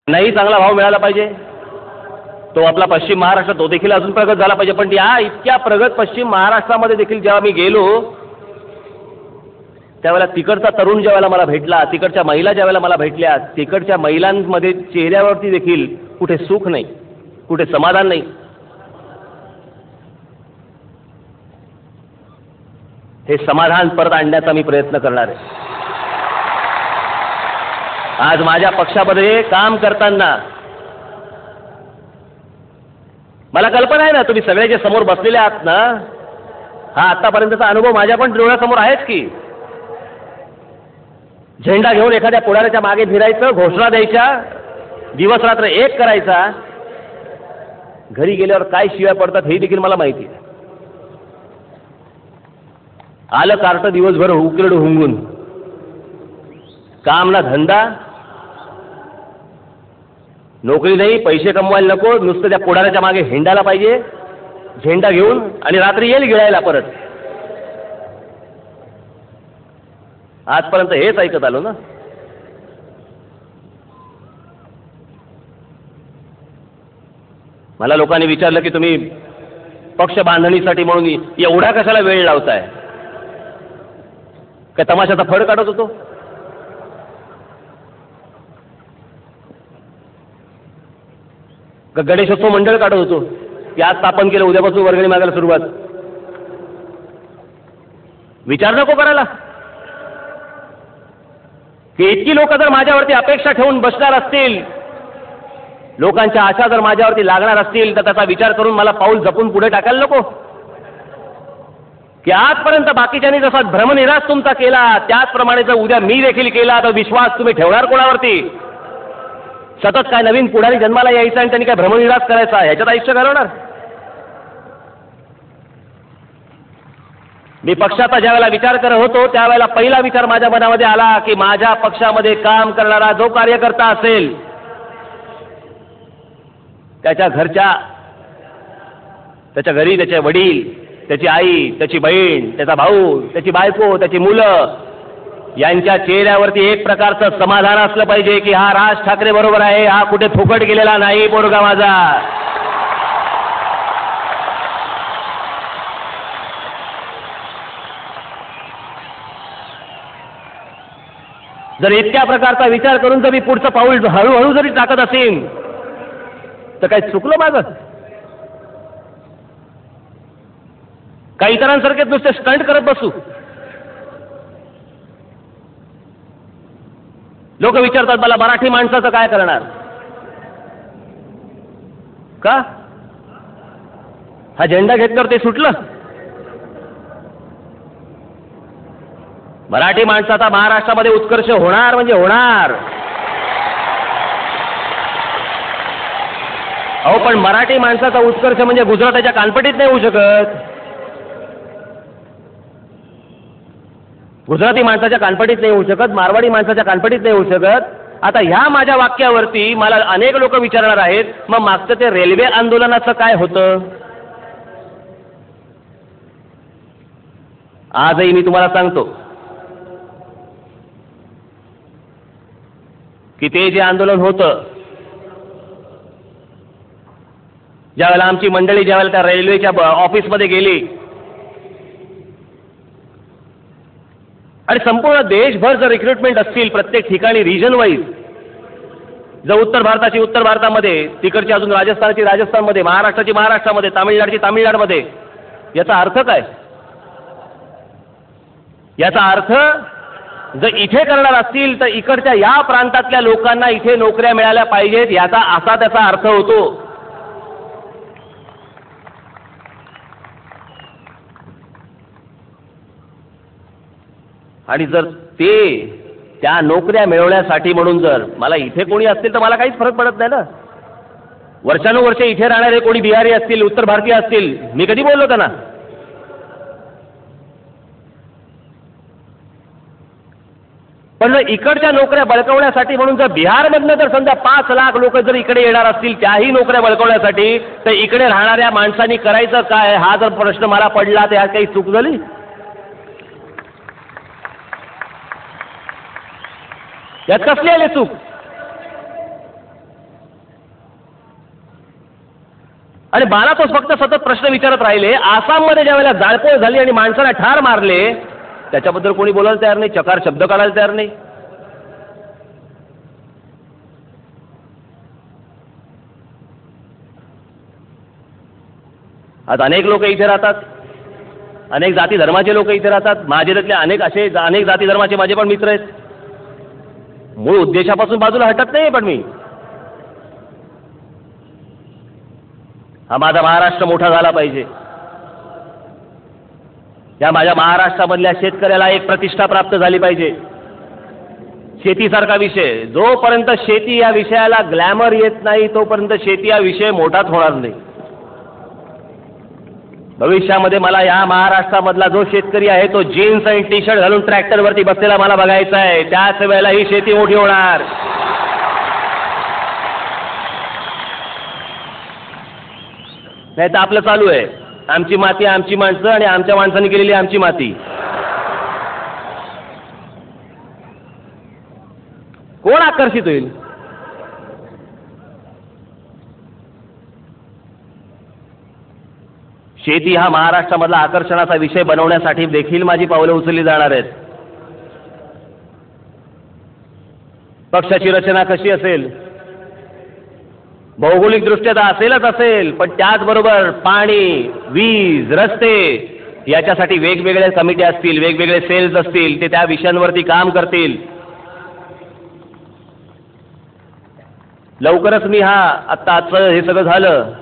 नाही चांगला भाव मिळाला पाहिजे, तो आपला पश्चिम महाराष्ट्र तो देखील अजून प्रगत झाला पाहिजे. पण या इतक्या प्रगत पश्चिम महाराष्ट्रामध्ये देखील जेव्हा मी गेलो त्यावेळेला तिकडचा तरुण ज्यावेळेला मला भेटला, तिकडच्या महिला ज्यावेळेला मला भेटल्या, तिकडच्या महिलांमध्ये चेहऱ्यावरती देखील कुठे सुख नाही, कुठे समाधान नाही. हे समाधान परत आणण्याचा मी प्रयत्न करणार आहे. आज माझ्या पक्षामध्ये काम करताना मला कल्पना आहे ना, तुम्ही सगळे जे समोर बसलेले आहात ना, हा आतापर्यंतचा अनुभव माझ्या पण डोळ्यासमोर आहेच की. झेंडा घेऊन एखाद्या पुढाऱ्याच्या मागे फिरायचं, घोषणा द्यायच्या, दिवस रात्र एक करायचा, घरी गेल्यावर काय शिव्या पडतात हे देखील मला माहिती आहे. आलं कार्ट दिवसभर उकिरड हुंगून, काम ना धंदा, नोकरी नाही, पैसे कमवायला नको, नुसतं त्या पुढाऱ्याच्या मागे हिंडायला पाहिजे झेंडा घेऊन, आणि रात्री येईल गिळायला परत. आजपर्यंत हेच ऐकत आलो ना. मला लोकांनी विचारलं की तुम्ही पक्ष बांधणीसाठी म्हणून एवढा कशाला वेळ लावताय, काय तमाशाचा फड काढत होतो? का गणेशोत्सव मंडळ काढत होतो की आज स्थापन केलं, उद्यापासून वर्गणी मागायला सुरुवात? विचार नको करायला की इतकी लोक जर माझ्यावरती अपेक्षा ठेवून बसणार असतील, लोकांच्या आशा जर माझ्यावरती लागणार असतील, तर त्याचा विचार करून मला पाऊल जपून पुढे टाकायला नको की आजपर्यंत बाकीच्यांनी जसा भ्रमनिरास तुमचा केला त्याचप्रमाणे जर उद्या मी देखील केला तर विश्वास तुम्ही ठेवणार कोणावरती? सतत काय नवीन पुढारी जन्माला यायचा आणि त्यांनी काय भ्रमनिरास करायचा, ह्याच्यात आयुष्य घालवणार? मी पक्षाचा ज्यावेळेला विचार करत होतो त्यावेळेला पहिला विचार माझ्या मनामध्ये आला की माझ्या पक्षामध्ये काम करणारा जो कार्यकर्ता असेल त्याच्या घरच्या, त्याच्या घरी त्याचे वडील, त्याची आई, त्याची बहीण, त्याचा भाऊ, त्याची बायको, त्याची मुलं यांच्या चेहऱ्यावरती एक प्रकारचं समाधान असलं पाहिजे की हा राज ठाकरे बरोबर आहे, हा कुठे फुकट गेलेला नाही पोरगा माझा. जर इतक्या प्रकारचा विचार करून जर मी पुढचं पाऊल हळूहळू जरी टाकत असेल तर काही चुकलं माझं? काही इतरांसारखेच नुसते स्टंट करत बसू? लोक विचारतात मला मराठी माणसाचं काय करणार का? हा झेंडा घेतल्यावर ते सुटलं? मराठी माणसाचा महाराष्ट्रामध्ये उत्कर्ष होणार म्हणजे होणार. अहो पण मराठी माणसाचा उत्कर्ष म्हणजे गुजराताच्या कानपटीत नाही होऊ शकत, गुजराती माणसाच्या कानपटीत नाही होऊ शकत, मारवाडी माणसाच्या कानपटीत नाही होऊ शकत. आता ह्या माझ्या वाक्यावरती मला अनेक लोक विचारणार आहेत, मग मागचं ते रेल्वे आंदोलनाचं काय होतं? आजही मी तुम्हाला सांगतो की ते जे आंदोलन होतं, ज्यावेळेला आमची मंडळी ज्यावेळेला त्या रेल्वेच्या ऑफिसमध्ये गेली आणि संपूर्ण देशभर जर रिक्रुटमेंट असतील प्रत्येक ठिकाणी रिजन वाईज, जर उत्तर भारताची उत्तर भारतामध्ये, तिकडची अजून राजस्थानची राजस्थानमध्ये, महाराष्ट्राची महाराष्ट्रामध्ये, तामिळनाडूची तामिळनाडूमध्ये, याचा अर्थ काय? याचा अर्थ जर इथे करणार असतील तर इकडच्या या प्रांतातल्या लोकांना इथे नोकऱ्या मिळाल्या पाहिजेत, याचा असा त्याचा अर्थ होतो. आणि जर त्या नोकऱ्या मिळवण्यासाठी म्हणून जर मला इथे कोणी असतील तर मला काहीच फरक पडत नाही ना. वर्षानुवर्षे इथे राहणारे कोणी बिहारी असतील, उत्तर भारतीय असतील, मी कधी बोललो त्यांना? पण जर इकडच्या नोकऱ्या बळकवण्यासाठी म्हणून जर बिहारमधनं जर समजा 5 लाख लोक जर इकडे येणार असतील त्याही नोकऱ्या बळकवण्यासाठी, तर इकडे राहणाऱ्या माणसांनी करायचं काय हा जर प्रश्न मला पडला तर ह्यात काही चूक झाली? यात कसली आली चूक? आणि मला तो फक्त सतत प्रश्न विचारत राहिले. आसाममध्ये ज्या वेळेला जाळपोळ झाली आणि माणसाला ठार मारले त्याच्याबद्दल कोणी बोलायला तयार नाही, चकार शब्द काढायला तयार नाही. आज अनेक लोक इथे राहतात, अनेक जाती धर्माचे लोक इथे राहतात. माझे त्यातले अनेक जाती धर्माचे माझे पण मित्र आहेत. मूळ उद्देशापासून बाजूला हटत नाही. पण मी हा माझा महाराष्ट्र मोठा झाला पाहिजे. या माझ्या महाराष्ट्रामधल्या शेतकऱ्याला एक प्रतिष्ठा प्राप्त झाली पाहिजे. शेतीसारखा विषय, जोपर्यंत शेती या विषयाला ग्लॅमर येत नाही तोपर्यंत शेती हा विषय मोठाच होणार नाही. भविष्यामध्ये मला या महाराष्ट्रामधला जो शेतकरी आहे तो जीन्स आणि टी शर्ट घालून ट्रॅक्टरवरती बसलेला मला बघायचा आहे. त्याच वेळेला ही शेती मोठी होणार. नाही तर आपलं चालू आहे आमची माती, आमची माणसं आणि आमच्या माणसांनी केलेली आमची माती. कोण आकर्षित होईल? शेती हा महाराष्ट्रामधला आकर्षणाचा विषय बनवण्यासाठी देखील माझी पावलं उचलली जाणार आहेत. पक्षाची रचना कशी असेल? भौगोलिक दृष्ट्या तर असेलच असेल, पण त्याचबरोबर पाणी, वीज, रस्ते याच्यासाठी वेगवेगळ्या कमिटी असतील, वेगवेगळे सेल्स असतील, ते त्या विषयांवरती काम करतील. लवकरच मी आजचं हे सगळं झालं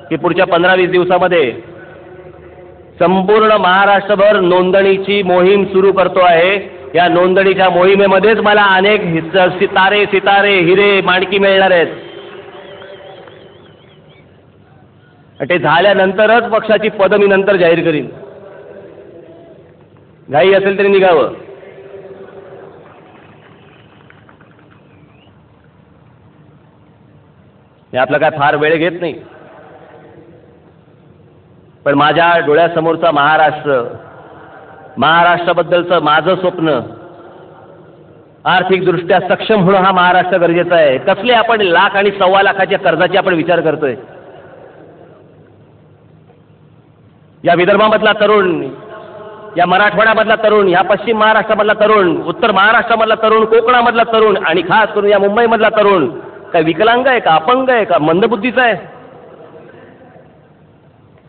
की पुढच्या 15-20 दिवसामध्ये संपूर्ण महाराष्ट्रभर नोंदणीची मोहीम सुरू करतो आहे. या नोंदणीच्या मोहिमेमध्येच मला अनेक सितारे, हिरे, माणकी मिळणार आहेत. ते झाल्यानंतरच पक्षाची पदं मी नंतर जाहीर करीन. घाई असेल तरी निघावं. मी आपला काय फार वेळ घेत नाही, पण माझ्या डोळ्यासमोरचा महाराष्ट्राबद्दलचं माझं स्वप्न, आर्थिकदृष्ट्या सक्षम होणं हा महाराष्ट्र गरजेचा आहे. कसले आपण लाख आणि 1.25 लाखाच्या कर्जाची आपण विचार करतोय? या विदर्भामधला तरुण, या मराठवाड्यामधला तरुण, या पश्चिम महाराष्ट्रामधला तरुण, उत्तर महाराष्ट्रामधला तरुण, कोकणामधला तरुण आणि खास करून या मुंबईमधला तरुण काय विकलांग आहे का, अपंग आहे का, मंदबुद्धीचा आहे?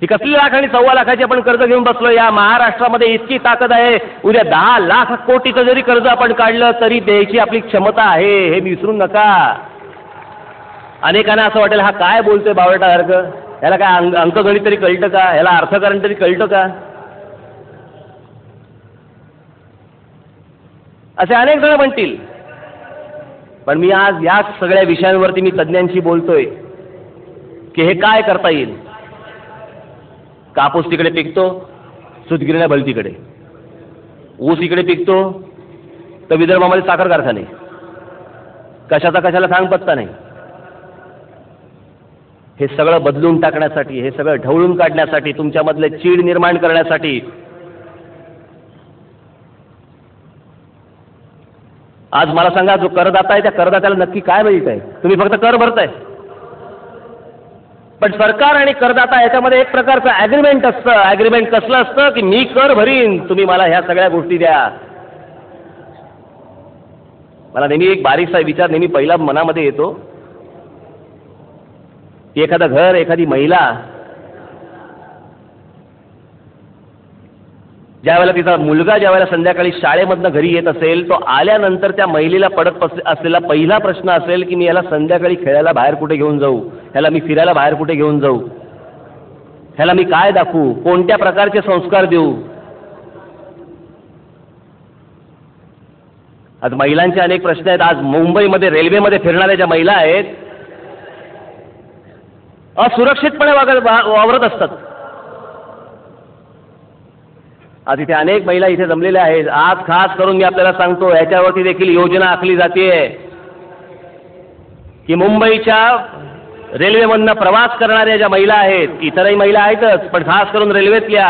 ही कसली लाख आणि 1.25 लाखाची आपण कर्ज घेऊन बसलो? या महाराष्ट्रामध्ये इतकी ताकद आहे, उद्या 10 लाख कोटीचं जरी कर्ज आपण काढलं तरी द्यायची आपली क्षमता आहे, हे विसरू नका. अनेकांना असं वाटेल हा काय बोलतोय बावळटासारखं, ह्याला काय अंकगणित तरी कळतं का, ह्याला अर्थकारण तरी कळतं का? असे अनेक जण म्हणतील. पण मी आज या सगळ्या विषयांवरती मी तज्ज्ञांशी बोलतोय की हे काय करता येईल. कापूस तिकडे पिकतो, सूतगिरण्या भलतीकडे. ऊस इकडे पिकतो तर विदर्भामध्ये साखर कारखाने. कशाचा कशाला सांग पत्ता नाही. हे सगळं बदलून टाकण्यासाठी, हे सगळं ढवळून काढण्यासाठी, तुमच्यामधले चीड निर्माण करण्यासाठी आज मला सांगा, जो करदाता आहे त्या करदात्याला नक्की काय मिळत आहे? तुम्ही फक्त कर भरताय, पण सरकार आणि करदाता याच्यामध्ये एक प्रकारचं ॲग्रीमेंट असतं. ॲग्रीमेंट कसलं असतं की मी कर भरीन, तुम्ही मला ह्या सगळ्या गोष्टी द्या. मला नेहमी एक बारीकसा विचार नेहमी पहिला मनामध्ये येतो की एखादं घर, एखादी महिला ज्यावेळेला तिचा मुलगा ज्यावेळेला संध्याकाळी शाळेमधनं घरी येत असेल, तो आल्यानंतर त्या महिलेला पडत असलेला पहिला प्रश्न असेल की मी याला संध्याकाळी खेळायला बाहेर कुठे घेऊन जाऊ, ह्याला मी फिरायला बाहेर कुठे घेऊन जाऊ, ह्याला मी काय दाखवू, कोणत्या प्रकारचे संस्कार देऊ. आज महिलांचे अनेक प्रश्न आहेत. आज मुंबईमध्ये रेल्वेमध्ये फिरणाऱ्या ज्या महिला आहेत असुरक्षितपणे वावरत असतात. आज इथे अनेक महिला इथे जमलेल्या आहेत. आज खास करून मी आपल्याला सांगतो, ह्याच्यावरती देखील योजना आखली जाते की मुंबईच्या रेल्वेमधनं प्रवास करणाऱ्या ज्या महिला आहेत, इतरही महिला आहेतच, पण खास करून रेल्वेतल्या,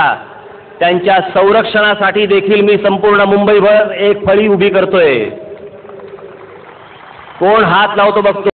त्यांच्या संरक्षणासाठी देखील मी संपूर्ण मुंबईभर एक फळी उभी करतोय. कोण हात लावतो बघतो.